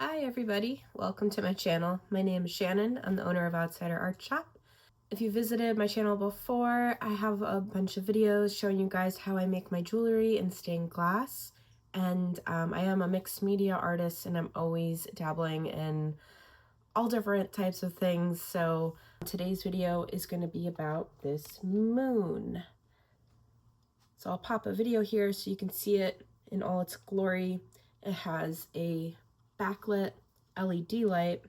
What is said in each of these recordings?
Hi everybody, welcome to my channel. My name is Shannon. I'm the owner of Outsider Art Shop. If you visited my channel before, I have a bunch of videos showing you guys how I make my jewelry in stained glass. And I am a mixed media artist and I'm always dabbling in all different types of things. So today's video is going to be about this moon. So I'll pop a video here so you can see it in all its glory. It has a backlit LED light.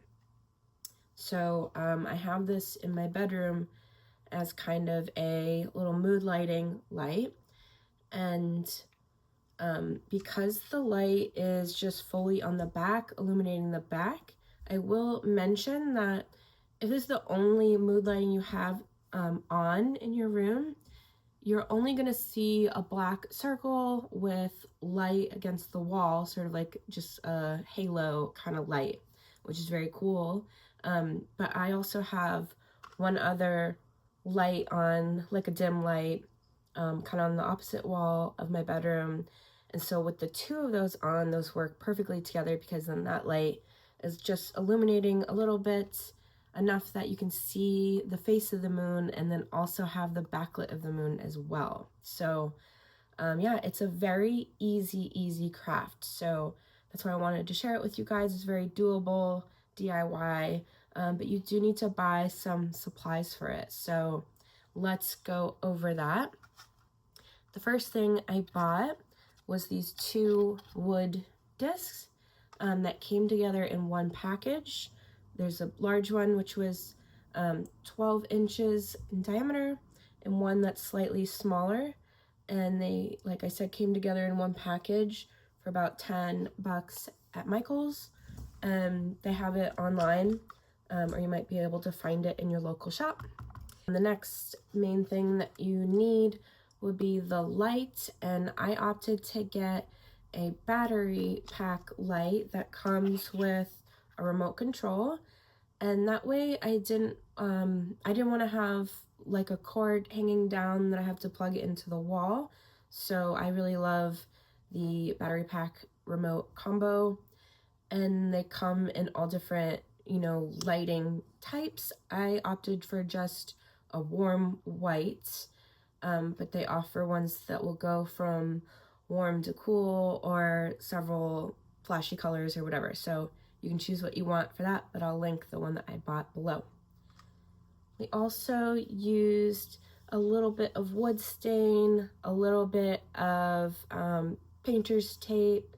So I have this in my bedroom as kind of a little mood lighting light. And because the light is just fully on the back, illuminating the back, I will mention that if this is the only mood lighting you have on in your room, you're only going to see a black circle with light against the wall, sort of like just a halo kind of light, which is very cool. But I also have one other light on, like a dim light, kind of on the opposite wall of my bedroom. And so with the two of those on, those work perfectly together because then that light is just illuminating a little bit, enough that you can see the face of the moon and then also have the backlit of the moon as well. So yeah, it's a very easy craft. So that's why I wanted to share it with you guys. It's very doable, DIY, but you do need to buy some supplies for it. So let's go over that. The first thing I bought was these two wood discs that came together in one package. There's a large one which was 12 inches in diameter and one that's slightly smaller, and they, like I said, came together in one package for about $10 at Michael's. They have it online, or you might be able to find it in your local shop. And the next main thing that you need would be the light, and I opted to get a battery pack light that comes with a remote control, and that way I didn't want to have like a cord hanging down that I have to plug it into the wall. So I really love the battery pack remote combo, and they come in all different, you know, lighting types. I opted for just a warm white, but they offer ones that will go from warm to cool or several flashy colors or whatever. So you can choose what you want for that, but I'll link the one that I bought below. We also used a little bit of wood stain, a little bit of painter's tape.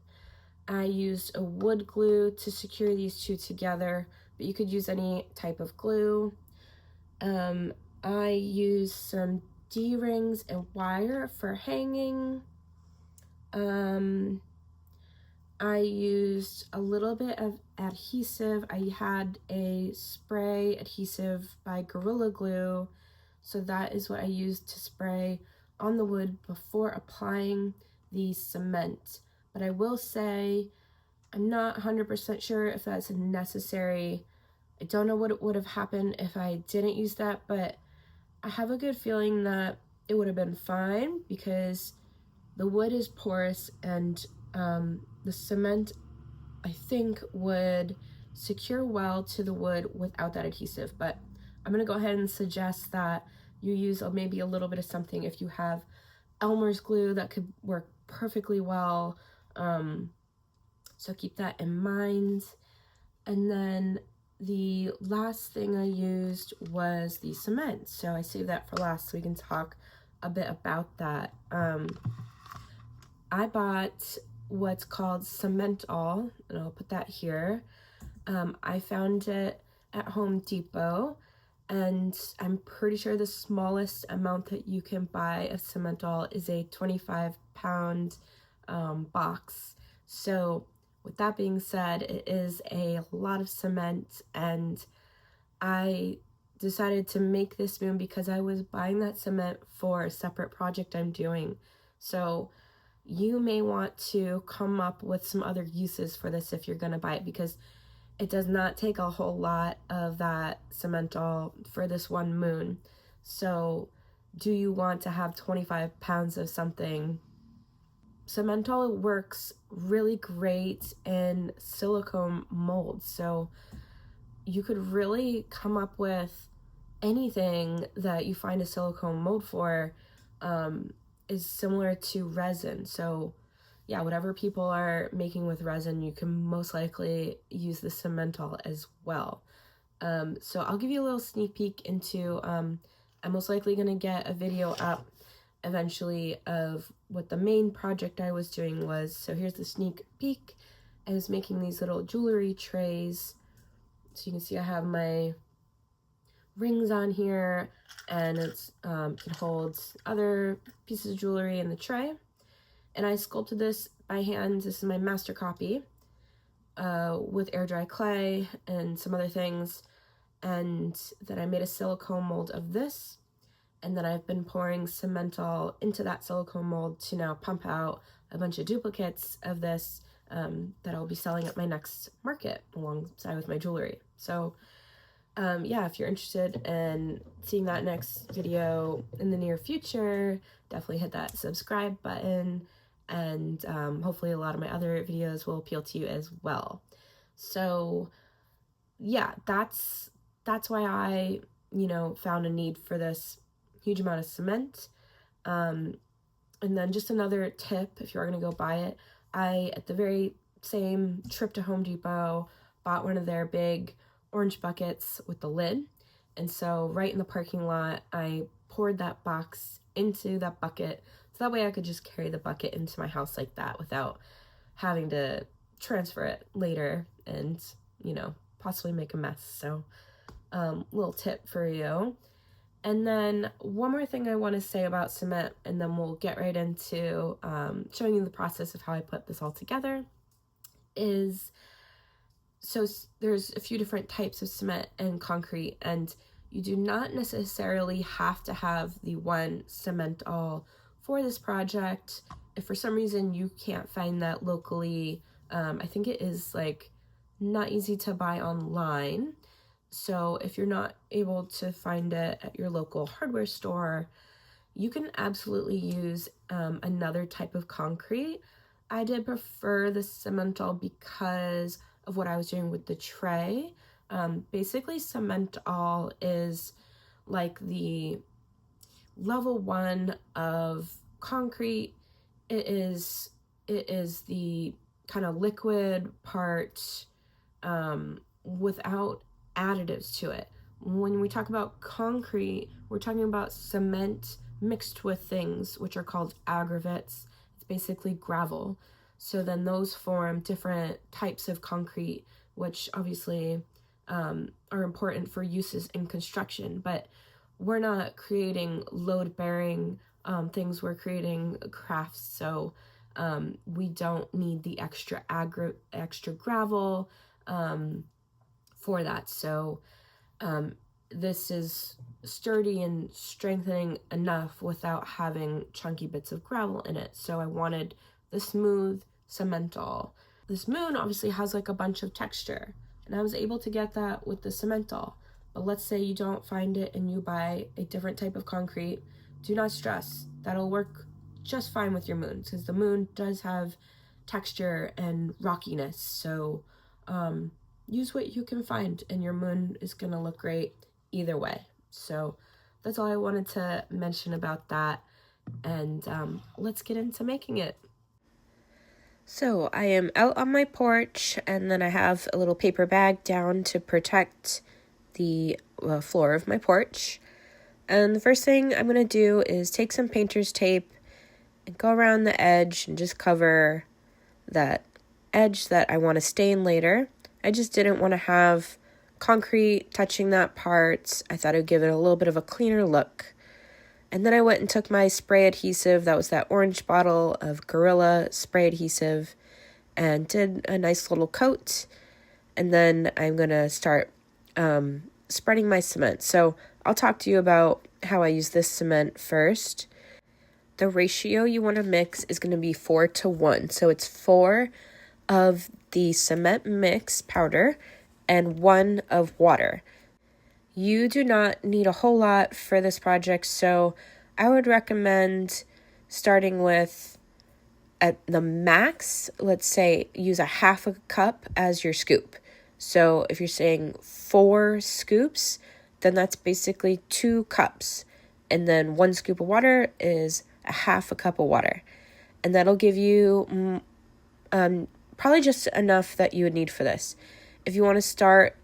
I used a wood glue to secure these two together, but you could use any type of glue. I used some D-rings and wire for hanging. I used a little bit of adhesive. I had a spray adhesive by Gorilla Glue, so that is what I used to spray on the wood before applying the cement. But I will say I'm not 100% sure if that's necessary. I don't know what would have happened if I didn't use that, but I have a good feeling that it would have been fine because the wood is porous, and the cement, I think, would secure well to the wood without that adhesive. But I'm going to go ahead and suggest that you use maybe a little bit of something. If you have Elmer's glue, that could work perfectly well. So keep that in mind. And then the last thing I used was the cement. So I saved that for last so we can talk a bit about that. I bought what's called Cementol, and I'll put that here. I found it at Home Depot, and I'm pretty sure the smallest amount that you can buy of Cementol is a 25-pound box. So with that being said, it is a lot of cement, and I decided to make this moon because I was buying that cement for a separate project I'm doing. So you may want to come up with some other uses for this if you're going to buy it, because it does not take a whole lot of that Cementol for this one moon. So do you want to have 25 pounds of something? Cementol works really great in silicone molds. So you could really come up with anything that you find a silicone mold for is similar to resin. So yeah, whatever people are making with resin, you can most likely use the Cementol as well. So I'll give you a little sneak peek into, I'm most likely going to get a video up eventually of what the main project I was doing was. So here's the sneak peek. I was making these little jewelry trays. So you can see I have my rings on here, and it's it holds other pieces of jewelry in the tray. And I sculpted this by hand. This is my master copy with air dry clay and some other things. And then I made a silicone mold of this. And then I've been pouring Cementol into that silicone mold to now pump out a bunch of duplicates of this that I'll be selling at my next market alongside with my jewelry. So yeah, if you're interested in seeing that next video in the near future, definitely hit that subscribe button, and hopefully a lot of my other videos will appeal to you as well. So yeah, that's why I, found a need for this huge amount of cement. And then just another tip, if you are going to go buy it, I, at the very same trip to Home Depot, bought one of their big orange buckets with the lid. And so right in the parking lot, I poured that box into that bucket. So that way I could just carry the bucket into my house like that without having to transfer it later and, possibly make a mess. So little tip for you. And then one more thing I want to say about cement, and then we'll get right into showing you the process of how I put this all together, is so there's a few different types of cement and concrete, and you do not necessarily have to have the one Cementol for this project. If for some reason you can't find that locally, I think it is like not easy to buy online. So if you're not able to find it at your local hardware store, you can absolutely use another type of concrete. I did prefer the Cementol because of what I was doing with the tray. Basically, Cementol is like the level 1 of concrete. It is the kind of liquid part without additives to it. When we talk about concrete, we're talking about cement mixed with things which are called aggregates. It's basically gravel. So then those form different types of concrete, which obviously are important for uses in construction. But we're not creating load-bearing things, we're creating crafts. So we don't need the extra gravel for that. So this is sturdy and strengthening enough without having chunky bits of gravel in it. So I wanted the smooth Cementol. This moon obviously has like a bunch of texture, and I was able to get that with the Cementol. But let's say you don't find it and you buy a different type of concrete. Do not stress. That'll work just fine with your moon, because the moon does have texture and rockiness. So use what you can find, and your moon is gonna look great either way. So that's all I wanted to mention about that, and let's get into making it. So I am out on my porch, and then I have a little paper bag down to protect the floor of my porch. And the first thing I'm gonna do is take some painter's tape and go around the edge and just cover that edge that I want to stain later. I just didn't want to have concrete touching that part. I thought it would give it a little bit of a cleaner look. And then I went and took my spray adhesive, that was that orange bottle of Gorilla spray adhesive, and did a nice little coat. And then I'm going to start spreading my cement. So I'll talk to you about how I use this cement first. The ratio you want to mix is going to be 4:1. So it's 4 of the cement mix powder and 1 of water. You do not need a whole lot for this project, so I would recommend starting with at the max, let's say use a half a cup as your scoop. So if you're saying 4 scoops, then that's basically 2 cups. And then 1 scoop of water is a half a cup of water. And that'll give you probably just enough that you would need for this. If you want to start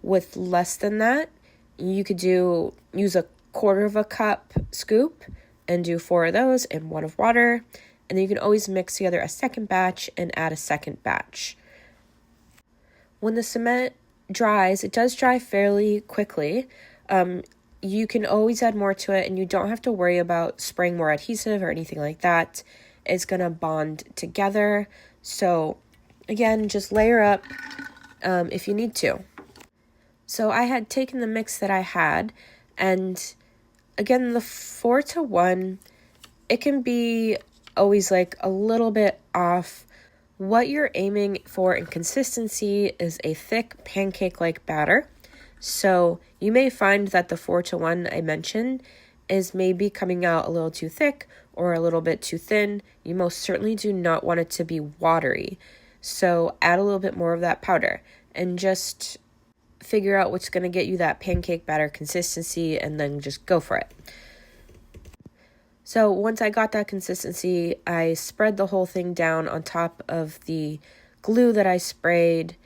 with less than that, you could use a quarter of a cup scoop and do 4 of those and 1 of water. And then you can always mix together a second batch and add a second batch. When the cement dries, it does dry fairly quickly. You can always add more to it, and you don't have to worry about spraying more adhesive or anything like that. It's going to bond together. So again, just layer up if you need to. So I had taken the mix that I had, and again, the 4-to-1, it can be always like a little bit off. What you're aiming for in consistency is a thick pancake-like batter. So you may find that the 4-to-1 I mentioned is maybe coming out a little too thick or a little bit too thin. You most certainly do not want it to be watery. So add a little bit more of that powder and just figure out what's going to get you that pancake batter consistency, and then just go for it. So once I got that consistency, I spread the whole thing down on top of the glue that I sprayed,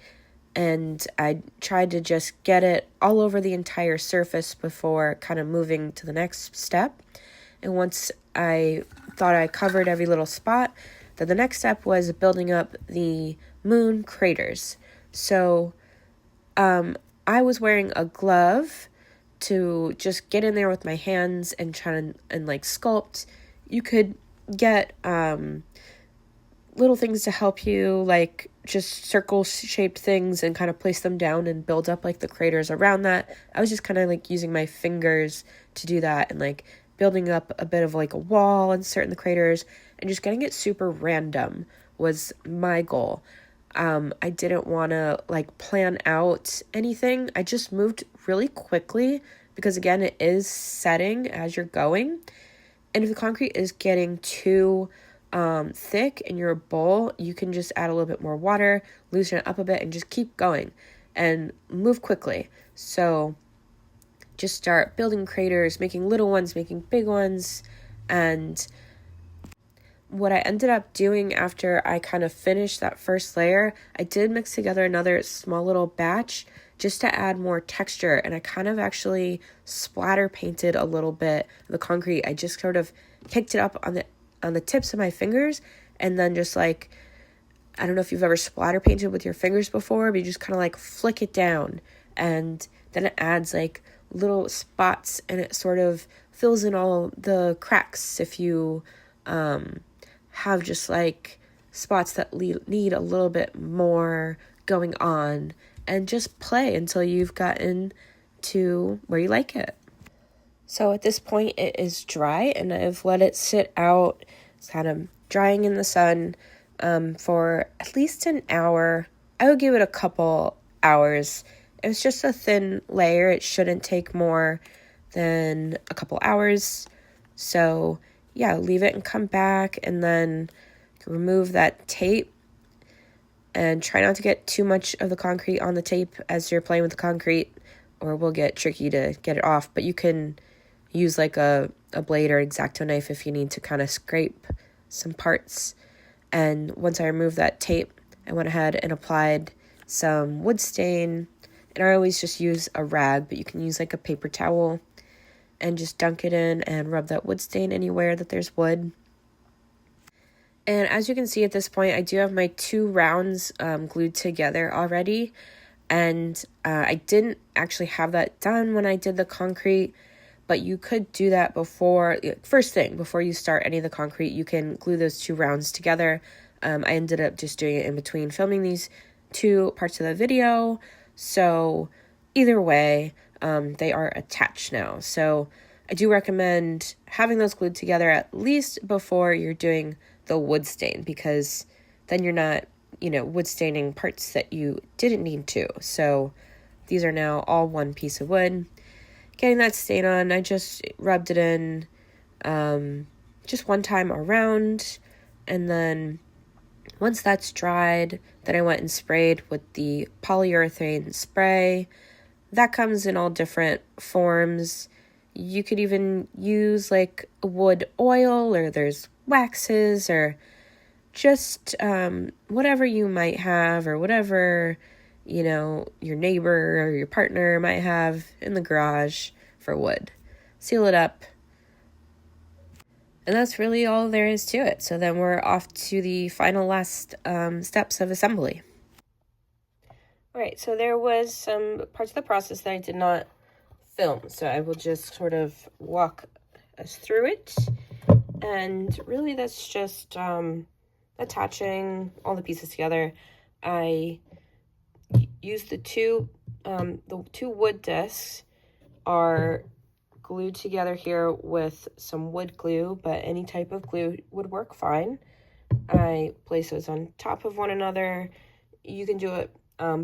and I tried to just get it all over the entire surface before kind of moving to the next step. And once I thought I covered every little spot, then the next step was building up the moon craters. So I was wearing a glove to just get in there with my hands and try and like sculpt. You could get little things to help you, like just circle-shaped things, and kind of place them down and build up like the craters around that. I was just kind of like using my fingers to do that, and like building up a bit of like a wall insert in the craters, and just getting it super random was my goal. I didn't want to like plan out anything. I just moved really quickly because, again, it is setting as you're going. And if the concrete is getting too thick in your bowl, you can just add a little bit more water, loosen it up a bit, and just keep going and move quickly. So just start building craters, making little ones, making big ones. And what I ended up doing after I kind of finished that first layer, I did mix together another small little batch just to add more texture. And I kind of actually splatter painted a little bit of the concrete. I just sort of picked it up on the tips of my fingers, and then just like, I don't know if you've ever splatter painted with your fingers before, but you just kind of like flick it down, and then it adds like little spots, and it sort of fills in all the cracks if you have just like spots that need a little bit more going on, and just play until you've gotten to where you like it. So at this point it is dry, and I've let it sit out. It's kind of drying in the sun for at least an hour. I would give it a couple hours. It was just a thin layer. It shouldn't take more than a couple hours. So yeah, leave it and come back, and then remove that tape, and try not to get too much of the concrete on the tape as you're playing with the concrete, or it will get tricky to get it off. But you can use like a blade or X-Acto knife if you need to kind of scrape some parts. And once I removed that tape, I went ahead and applied some wood stain, and I always just use a rag, but you can use like a paper towel, and just dunk it in and rub that wood stain anywhere that there's wood. And as you can see at this point, I do have my 2 rounds glued together already. And I didn't actually have that done when I did the concrete, but you could do that before you start any of the concrete. You can glue those 2 rounds together. I ended up just doing it in between filming these 2 parts of the video. So either way, they are attached now. So I do recommend having those glued together at least before you're doing the wood stain, because then you're not, wood staining parts that you didn't need to. So these are now all one piece of wood. Getting that stain on, I just rubbed it in just one time around, And then once that's dried, then I went and sprayed with the polyurethane spray. That comes in all different forms. You could even use like wood oil, or there's waxes, or just whatever you might have, or whatever, your neighbor or your partner might have in the garage for wood. Seal it up. And that's really all there is to it. So then we're off to the final last steps of assembly. All right, so there was some parts of the process that I did not film, so I will just sort of walk us through it. And really that's just attaching all the pieces together. I used the two wood discs are glued together here with some wood glue, but any type of glue would work fine. I place those on top of one another. You can do it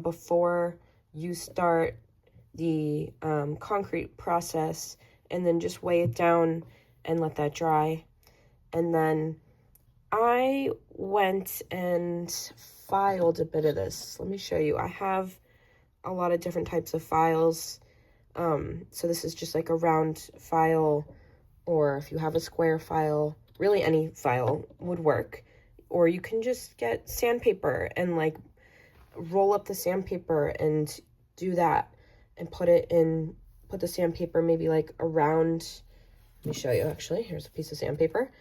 before you start the concrete process, and then just weigh it down and let that dry. And then I went and filed a bit of this. Let me show you. I have a lot of different types of files. So this is just like a round file, or if you have a square file, really any file would work. Or you can just get sandpaper and like roll up the sandpaper and do that, and put the sandpaper maybe like around, let me show you actually, here's a piece of sandpaper,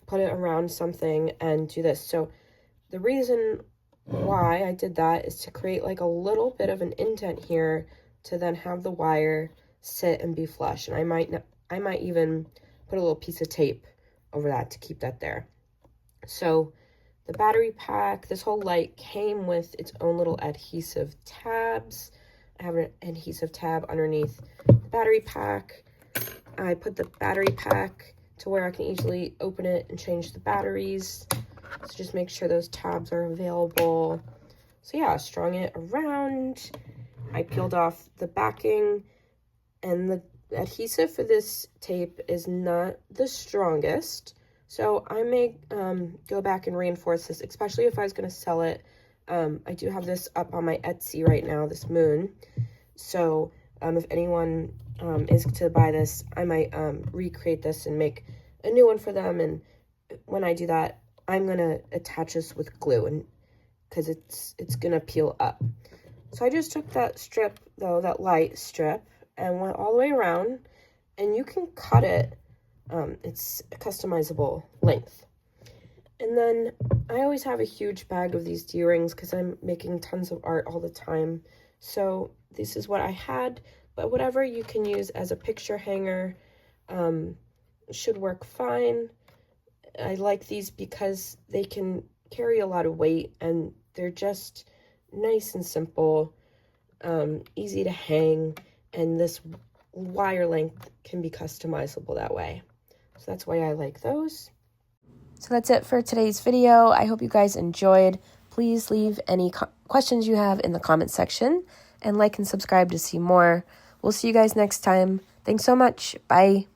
put it around something and do this. So the reason why I did that is to create like a little bit of an indent here to then have the wire sit and be flush. And I might even put a little piece of tape over that to keep that there. So the battery pack, this whole light came with its own little adhesive tabs. I have an adhesive tab underneath the battery pack. I put the battery pack to where I can easily open it and change the batteries. So just make sure those tabs are available. So yeah, strung it around. I peeled off the backing, and the adhesive for this tape is not the strongest. So I may go back and reinforce this, especially if I was going to sell it. I do have this up on my Etsy right now, this moon. So if anyone is to buy this, I might recreate this and make a new one for them. And when I do that, I'm going to attach this with glue, and because it's going to peel up. So I just took that strip, though, that light strip, and went all the way around, and you can cut it. It's a customizable length. And then I always have a huge bag of these D-rings because I'm making tons of art all the time. So this is what I had, but whatever you can use as a picture hanger should work fine. I like these because they can carry a lot of weight, and they're just nice and simple, easy to hang, and this wire length can be customizable that way. So that's why I like those. So that's it for today's video. I hope you guys enjoyed. Please leave any questions you have in the comment section, and like and subscribe to see more. We'll see you guys next time. Thanks so much. Bye.